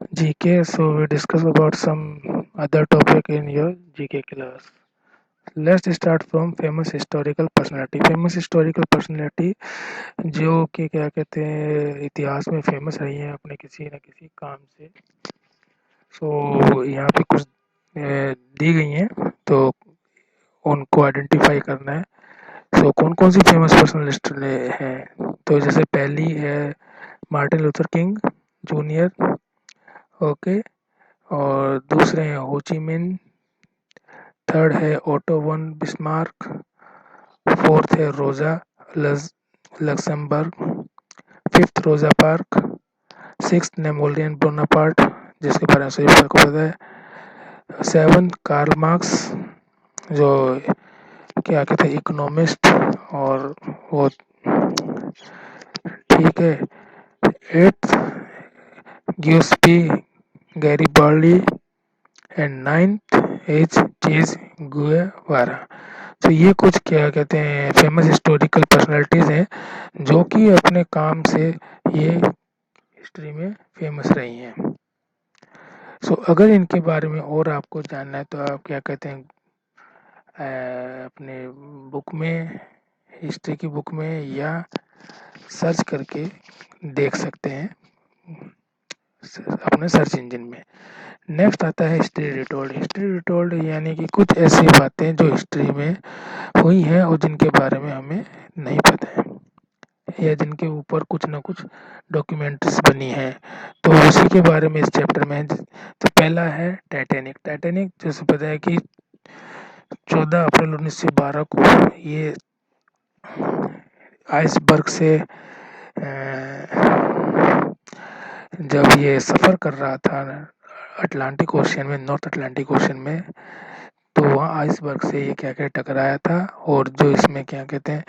GK, so we discuss about some other topic in your GK class. Let's start from famous historical personality. Famous historical personality जो कि क्या कहते हैं इतिहास में फेमस रही हैं अपने किसी न किसी काम से। यहाँ पे कुछ दी गई हैं तो उनको आइडेंटिफाई करना है। कौन कौन सी फेमस पर्सनालिस्ट हैं, तो जैसे पहली है Martin Luther king junior, okay. और दूसरे हैं हो ची मिन, थर्ड है ओटो वन बिस्मार्क, फोर्थ है रोजा लक्समबर्ग, फिफ्थ रोजा पार्क, सिक्स्थ नेपोलियन बोनापार्ट जिसके बारे में सभी को पता है, सेवन्थ कार्ल मार्क्स जो क्या कहते हैं इकोनॉमिस्ट और वो ठीक है, eighth Giuseppe Garibaldi and ninth is Che Guevara. तो ये कुछ क्या कहते हैं फेमस हिस्टोरिकल पर्सनालिटीज़ हैं जो कि अपने काम से ये हिस्ट्री में फेमस रही हैं। अगर इनके बारे में और आपको जानना है तो आप क्या कहते हैं अपने बुक में, हिस्ट्री की बुक में या सर्च करके देख सकते हैं अपने सर्च इंजन में। नेक्स्ट आता है हिस्ट्री रिटोल्ड। हिस्ट्री रिटोल्ड यानी कि कुछ ऐसी बातें जो हिस्ट्री में हुई हैं और जिनके बारे में हमें नहीं पता है या जिनके ऊपर कुछ ना कुछ डॉक्यूमेंट्रीज बनी हैं, तो उसी के बारे में इस चैप्टर में है। तो पहला है टाइटैनिक। टाइटैनिक जैसे पता है कि 14 अप्रैल 1912 को ये आइसबर्ग से जब ये सफ़र कर रहा था अटलांटिक ओशियन में, नॉर्थ अटलांटिक ओशियन में, तो वहाँ आइसबर्ग से ये क्या क्या टकराया था और जो इसमें क्या कहते हैं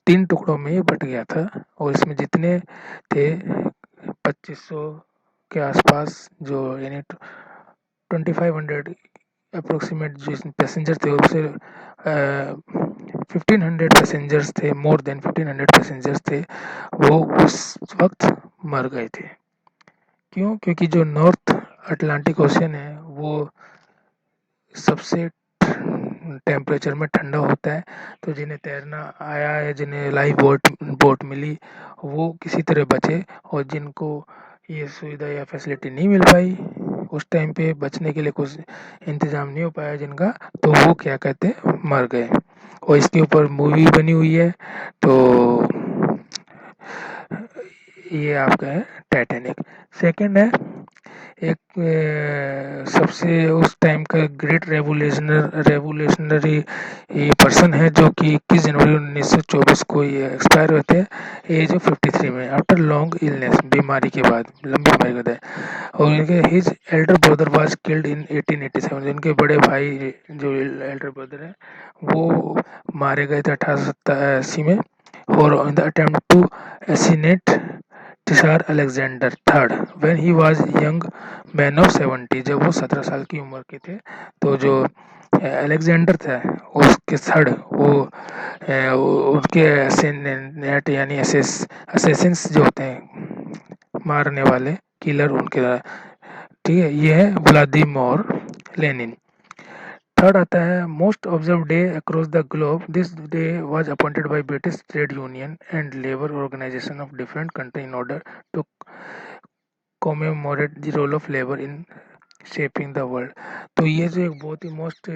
3 टुकड़ों में ये बट गया था और इसमें जितने थे 2500 के आसपास जो यानी 2500 अप्रोक्सीमेट जो इसमें पैसेंजर थे उससे 1500 पैसेंजर्स थे, मोर देन 1500 पैसेंजर्स थे, वो उस वक्त मर गए थे। क्यों? क्योंकि जो नॉर्थ अटलांटिक ओशियन है वो सबसे टेम्परेचर में ठंडा होता है, तो जिन्हें तैरना आया है, जिन्हें लाइफ बोट मिली, वो किसी तरह बचे, और जिनको ये सुविधा या फैसिलिटी नहीं मिल पाई उस टाइम पे, बचने के लिए कुछ इंतज़ाम नहीं हो पाया जिनका, तो वो क्या कहते हैं मर गए। और इसके ऊपर मूवी बनी हुई है। तो ये आपका है टाइटैनिक। सेकंड है एक सबसे उस टाइम का ग्रेट रेवोल्यूशनरी पर्सन है जो कि 21 जनवरी 1924 को ये एक्सपायर होते हैं एज ऑफ 53 में, आफ्टर लॉन्ग इलनेस, बीमारी के बाद, लंबी बीमारी के बाद। और इनके his Elder brother was killed in 1887। जिनके बड़े भाई जो एल्डर ब्रदर है वो मारे गए थे 1880 में, और in the attempt to assassinate Tsar Alexander III when he was young man of 70। जब वो 17 साल की उम्र के थे, तो जो अलेक्जेंडर था उसके थर्ड उनके असेनेट यानी असेसिन्स जो होते हैं मारने वाले किलर उनके, ठीक है, ये है व्लादिमीर लेनिन। थर्ड आता है most observe day across the globe. This day was appointed by British trade union and labour organisation of different country in order to commemorate the role of labour in shaping the world. तो ये जो एक बहुत ही most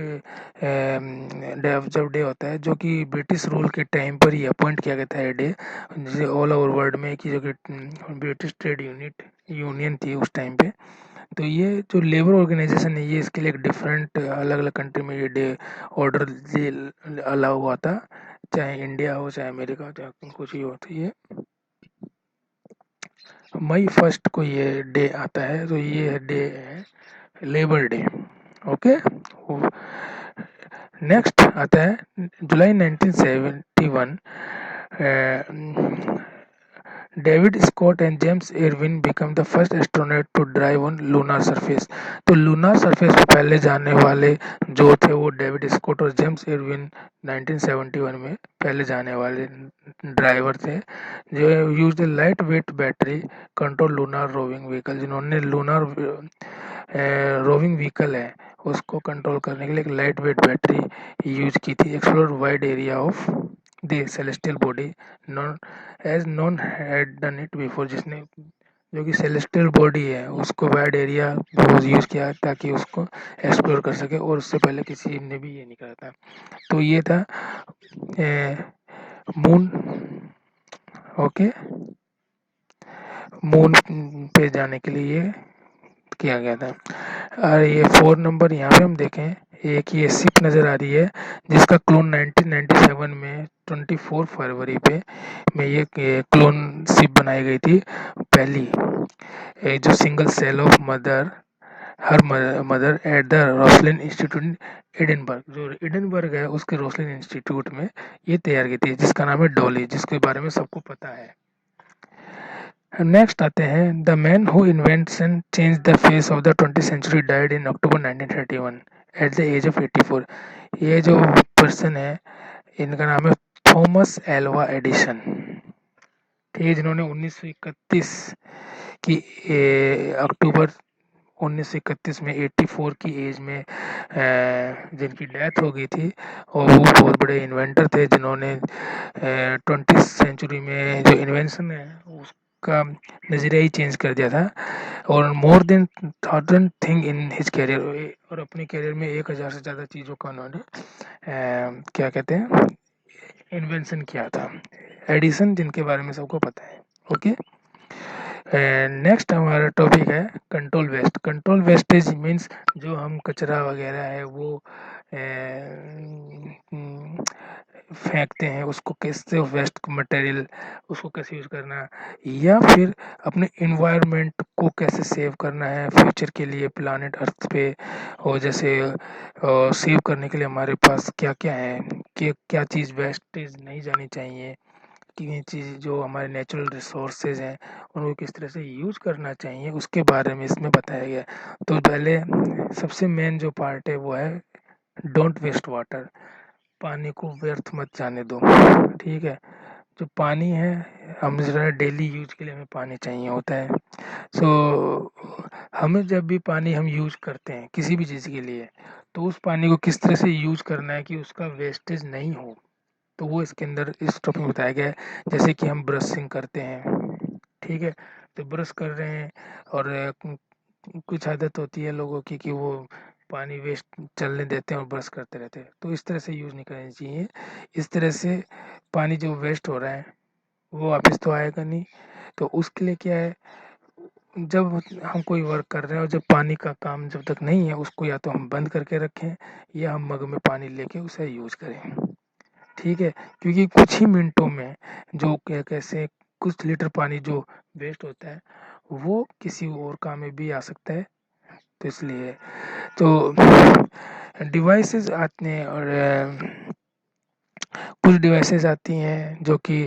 day observe day होता है जो कि ब्रिटिश रूल के टाइम पर ही अपॉइंट किया गया था ये डे, जिसे ऑल ओवर वर्ल्ड में की जो कि ब्रिटिश ट्रेड यूनियन थी उस टाइम पे, तो ये जो लेबर ऑर्गेनाइजेशन है ये इसके लिए एक डिफरेंट अलग अलग कंट्री में ये डे ऑर्डर अलाउ हुआ था, चाहे इंडिया हो चाहे अमेरिका हो चाहे कुछ ही हो। तो ये मई 1 को ये डे आता है, तो ये डे है लेबर डे, ओके। नेक्स्ट आता है July 1971, David Scott and James Irwin become the first astronaut to drive on lunar surface. तो लूनार सरफेस पे पहले जाने वाले जो थे वो डेविड स्कॉट और जेम्स इरविन 1971 में पहले जाने वाले ड्राइवर थे, जो use light weight battery control lunar roving vehicle, जिन्होंने लूनार रोविंग व्हीकल है उसको कंट्रोल करने के लिए एक लाइट वेट बैटरी यूज की थी। Explore wide area of the celestial body none as none had done it before, जिसने जो कि सेलेस्टियल बॉडी है उसको वाइड एरिया यूज किया ताकि उसको एक्सप्लोर कर सके, और उससे पहले किसी ने भी ये नहीं करा था। तो ये था मून। ओके, मून पे जाने के लिए ये किया गया था। और ये 4 नंबर यहाँ पे हम देखें, एक ये शिप नज़र आ रही है जिसका क्लोन 1997 में 24 फरवरी पे में ये क्लोन शिप बनाई गई थी पहली, जो single cell of mother her mother at the Roslin Institute Edinburgh, जो एडिनबर्ग है उसके रोसलिन इंस्टीट्यूट में ये तैयार की थी, जिसका नाम है डॉली, जिसके बारे में सबको पता है। नेक्स्ट आते हैं, the man who invention change the face of the 20th century died in October 1931 at the age of 84। ये जो पर्सन है इनका नाम है थॉमस एल्वा एडिसन, ठीक है, जिन्होंने 1931 की अक्टूबर 1931 में 84 की एज में जिनकी डेथ हो गई थी, और वो बहुत बड़े इन्वेंटर थे जिन्होंने 20th सेंचुरी में जो इन्वेंशन है उसका नज़रिया ही चेंज कर दिया था, और more than 1000 thing in his career, और अपने कैरियर में 1000 से ज़्यादा चीज़ों का उन्होंने क्या कहते हैं इन्वेंशन किया था। एडिसन जिनके बारे में सबको पता है। ओके, नेक्स्ट हमारा टॉपिक है control waste. Control wastage means जो हम कचरा वगैरह है वो फेंकते हैं, उसको कैसे वेस्ट मटेरियल उसको कैसे यूज़ करना, या फिर अपने इन्वायरमेंट को कैसे सेव करना है फ्यूचर के लिए प्लानेट अर्थ पे, और जैसे सेव करने के लिए हमारे पास क्या क्या है, कि क्या चीज़ वेस्टेज नहीं जानी चाहिए, कि चीज़ जो हमारे नेचुरल रिसोर्सेज हैं उनको किस तरह से यूज़ करना चाहिए, उसके बारे में इसमें बताया गया। तो पहले सबसे मेन जो पार्ट है वो है डोंट वेस्ट वाटर, पानी को व्यर्थ मत जाने दो, ठीक है। जो पानी है हम जो है डेली यूज के लिए हमें पानी चाहिए होता है। सो हमें जब भी पानी हम यूज करते हैं किसी भी चीज़ के लिए, तो उस पानी को किस तरह से यूज करना है कि उसका वेस्टेज नहीं हो, तो वो इसके अंदर इस टॉपिक में बताया गया है। जैसे कि हम ब्रशिंग करते हैं, ठीक है, तो ब्रश कर रहे हैं और कुछ आदत होती है लोगों की कि वो पानी वेस्ट चलने देते हैं और ब्रश करते रहते हैं, तो इस तरह से यूज़ नहीं करनी चाहिए। इस तरह से पानी जो वेस्ट हो रहा है वो वापस तो आएगा नहीं। तो उसके लिए क्या है, जब हम कोई वर्क कर रहे हैं और जब पानी का काम जब तक नहीं है उसको या तो हम बंद करके रखें या हम मग में पानी लेके उसे यूज़ करें, ठीक है। क्योंकि कुछ ही मिनटों में जो क्या कैसे कुछ लीटर पानी जो वेस्ट होता है वो किसी और काम में भी आ सकता है। तो इसलिए तो डिवाइसेस आते हैं, और कुछ डिवाइसेस आती हैं जो कि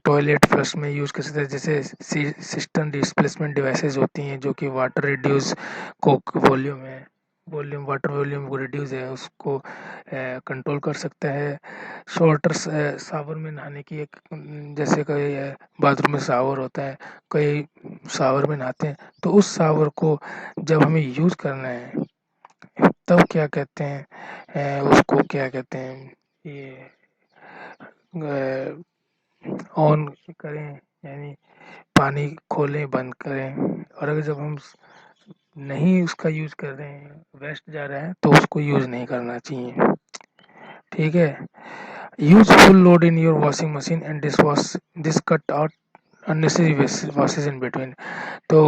टॉयलेट फ्लश में यूज़ कर सकते हैं, जैसे सिस्टम डिस्प्लेसमेंट डिवाइसेस होती हैं जो कि वाटर रिड्यूस को वॉल्यूम है, वॉल्यूम वाटर वॉल्यूम को रिड्यूस है उसको कंट्रोल कर सकता है। शॉर्टर शावर में नहाने की एक जैसे कई बाथरूम में शावर होता है, कई शावर में नहाते हैं, तो उस शावर को जब हमें यूज़ करना है तब क्या कहते हैं उसको क्या कहते हैं ये ऑन करें, यानी पानी खोलें बंद करें, और अगर जब हम नहीं उसका यूज़ कर रहे हैं वेस्ट जा रहा है तो उसको यूज़ नहीं करना चाहिए, ठीक है। Use full load in your washing machine and this cut out unnecessary washes in between. तो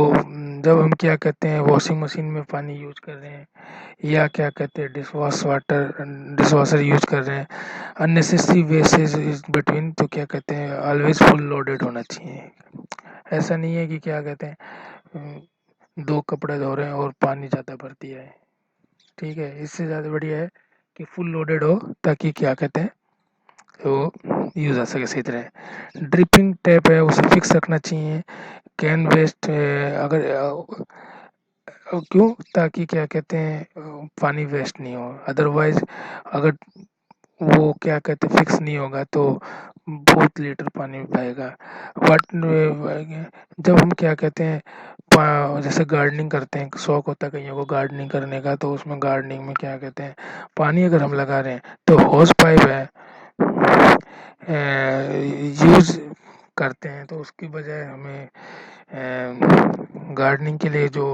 जब हम क्या कहते हैं वॉशिंग मशीन में पानी यूज कर रहे हैं या क्या कहते हैं डिश वॉशर यूज कर रहे हैं, अननेसेसरी वेस्टेज इज बिटवीन, तो क्या कहते हैं ऑलवेज फुल लोडेड होना चाहिए। ऐसा नहीं है कि क्या कहते हैं दो कपड़े धो रहे हैं और पानी ज़्यादा भर दिया है, ठीक है। इससे ज़्यादा बढ़िया है कि फुल लोडेड हो ताकि क्या कहते हैं वो यूज़ आ सके सही तरह। ड्रिपिंग टैप है उसे फिक्स रखना चाहिए। कैन वेस्ट अगर क्यों? ताकि क्या कहते हैं पानी वेस्ट नहीं हो। अदरवाइज़ अगर वो क्या कहते हैं फिक्स नहीं होगा तो बहुत लीटर पानी बहेगा। बट जब हम क्या कहते हैं जैसे गार्डनिंग करते हैं, शौक होता है कईयों को गार्डनिंग करने का, तो उसमें गार्डनिंग में क्या कहते हैं पानी अगर हम लगा रहे हैं तो होस पाइप है यूज़ करते हैं, तो उसकी बजाय हमें गार्डनिंग के लिए जो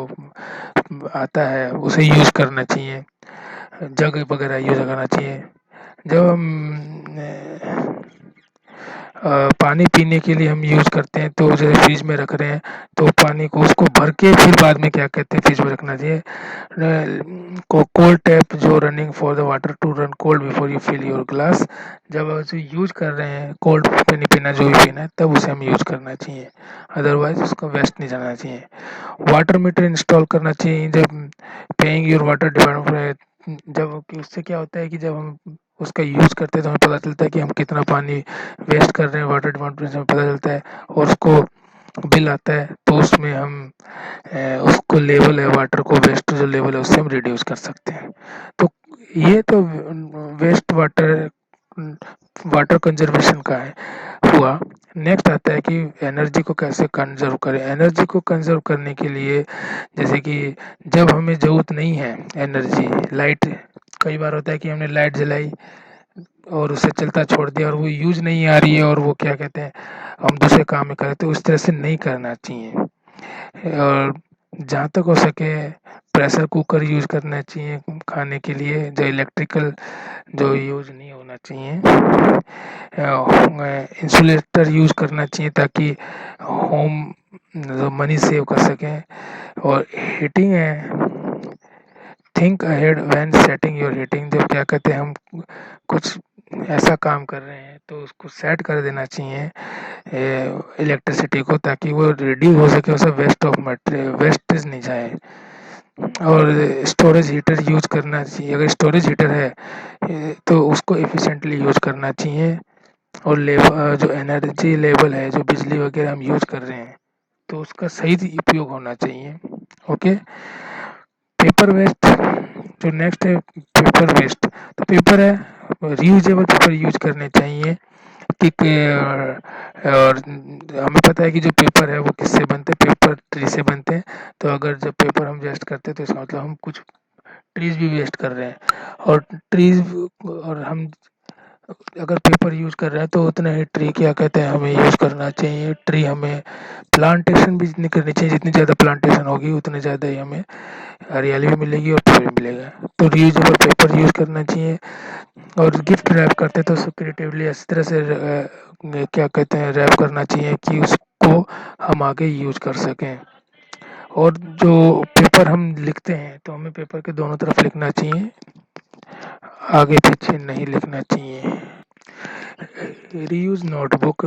आता है उसे यूज़ करना चाहिए, जग वगैरह यूज़ करना चाहिए। जब हम पानी पीने के लिए हम यूज़ करते हैं तो जैसे फ्रिज में रख रहे हैं तो पानी को उसको भर के फिर बाद में क्या कहते हैं फ्रिज में रखना चाहिए। को कोल्ड टैप जो running for the water to run cold before you fill your glass. जब उसे यूज़ कर रहे हैं कोल्ड पानी पीना जो भी पीना है तब उसे हम यूज़ करना चाहिए, अदरवाइज उसको वेस्ट नहीं जाना चाहिए। वाटर मीटर इंस्टॉल करना चाहिए जब पेइंग योर वाटर डिपार्टमेंट। जब कि उससे क्या होता है कि जब हम उसका यूज़ करते हैं तो हमें पता चलता है कि हम कितना पानी वेस्ट कर रहे हैं, वाटर डिपार्टमेंट से हमें पता चलता है और उसको बिल आता है तो उसमें हम उसको लेवल है वाटर को वेस्ट जो लेवल है उससे हम रिड्यूस कर सकते हैं। तो ये तो वेस्ट वाटर वाटर कंजर्वेशन का है हुआ। नेक्स्ट आता है कि एनर्जी को कैसे कंजर्व करें। एनर्जी को कंजर्व करने के लिए जैसे कि जब हमें ज़रूरत नहीं है एनर्जी, लाइट कई बार होता है कि हमने लाइट जलाई और उसे चलता छोड़ दिया और वो यूज़ नहीं आ रही है और वो क्या कहते हैं हम दूसरे काम में करें, तो उस तरह से नहीं करना चाहिए। और जहाँ तक हो सके प्रेशर कुकर यूज़ करना चाहिए खाने के लिए, जो इलेक्ट्रिकल जो यूज़ नहीं होना चाहिए। इंसुलेटर यूज़ करना चाहिए ताकि होम मनी सेव कर सकें। और हीटिंग है, think ahead when setting your heating. जब क्या कहते हैं हम कुछ ऐसा काम कर रहे हैं तो उसको सेट कर देना चाहिए इलेक्ट्रिसिटी को, ताकि वो रिड्यूस हो सके, उसे वेस्ट ऑफ मटेरियल वेस्टेज नहीं जाए। और स्टोरेज हीटर यूज़ करना चाहिए, अगर स्टोरेज हीटर है तो उसको एफिशिएंटली यूज़ करना चाहिए। और जो एनर्जी लेवल है, जो बिजली वगैरह हम यूज़ कर रहे हैं तो उसका सही उपयोग होना चाहिए। ओके। पेपर वेस्ट जो नेक्स्ट है पेपर वेस्ट। तो पेपर है रीयूजेबल पेपर यूज करने चाहिए कि और हमें पता है कि जो पेपर है वो किससे बनते हैं, पेपर ट्री से बनते हैं। तो अगर जब पेपर हम वेस्ट करते हैं तो इसका मतलब हम कुछ ट्रीज भी वेस्ट कर रहे हैं। और ट्रीज और हम अगर पेपर यूज़ कर रहे हैं तो उतना ही ट्री क्या कहते हैं हमें यूज़ करना चाहिए। ट्री हमें प्लांटेशन भी जितनी करनी चाहिए, जितनी ज़्यादा प्लांटेशन होगी उतनी ज़्यादा ही हमें हरियाली भी मिलेगी और फल भी मिलेगा। तो रीयूजेबल पेपर यूज़ करना चाहिए। और गिफ्ट रैप करते हैं तो उसको क्रिएटिवली इस तरह से क्या कहते हैं रैप करना चाहिए कि उसको हम आगे यूज़ कर सकें। और जो पेपर हम लिखते हैं तो हमें पेपर के दोनों तरफ लिखना चाहिए, आगे पीछे नहीं लिखना चाहिए। रीयूज नोटबुक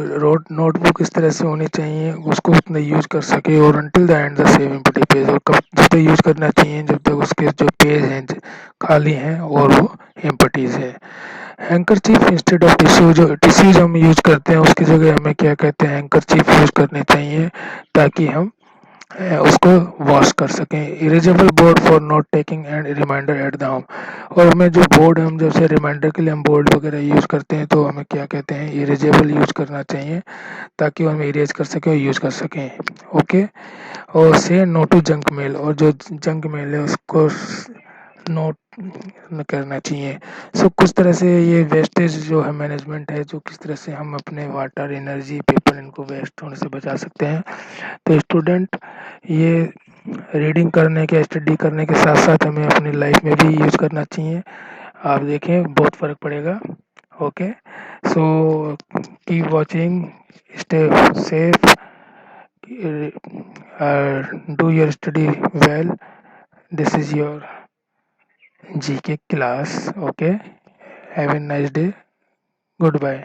नोटबुक इस तरह से होनी चाहिए उसको उतना यूज कर सके और until the end the save empty page. और कब जब तक यूज करना चाहिए जब तक उसके जो पेज हैं खाली हैं और वो एम्प्टीज है। हैंकरचीफ इंस्टेड ऑफ टिश्यू, जो टिश्यूज हम यूज करते हैं उसकी जगह हमें क्या कहते हैं हैंकरचीफ यूज करने चाहिए ताकि हम उसको वॉश कर सकें। Erasable board for note taking and remainder at the home. और हमें जो बोर्ड हम जैसे रिमाइंडर के लिए हम बोर्ड वगैरह यूज़ करते हैं तो हमें क्या कहते हैं इरेजेबल यूज़ करना चाहिए ताकि वो हम इरेज कर सकें और यूज़ कर सकें। ओके। और से नो टू जंक मेल, और जो जंक मेल है उसको नोट करना चाहिए। सो कुछ तरह से ये वेस्टेज जो है मैनेजमेंट है, जो किस तरह से हम अपने वाटर एनर्जी पेपर इनको वेस्ट होने से बचा सकते हैं। तो स्टूडेंट ये रीडिंग करने के स्टडी करने के साथ साथ हमें अपनी लाइफ में भी यूज़ करना चाहिए। आप देखें बहुत फ़र्क पड़ेगा। Okay. So keep watching, stay safe, do your study well. This is your GK class. Okay, have a nice day, good bye.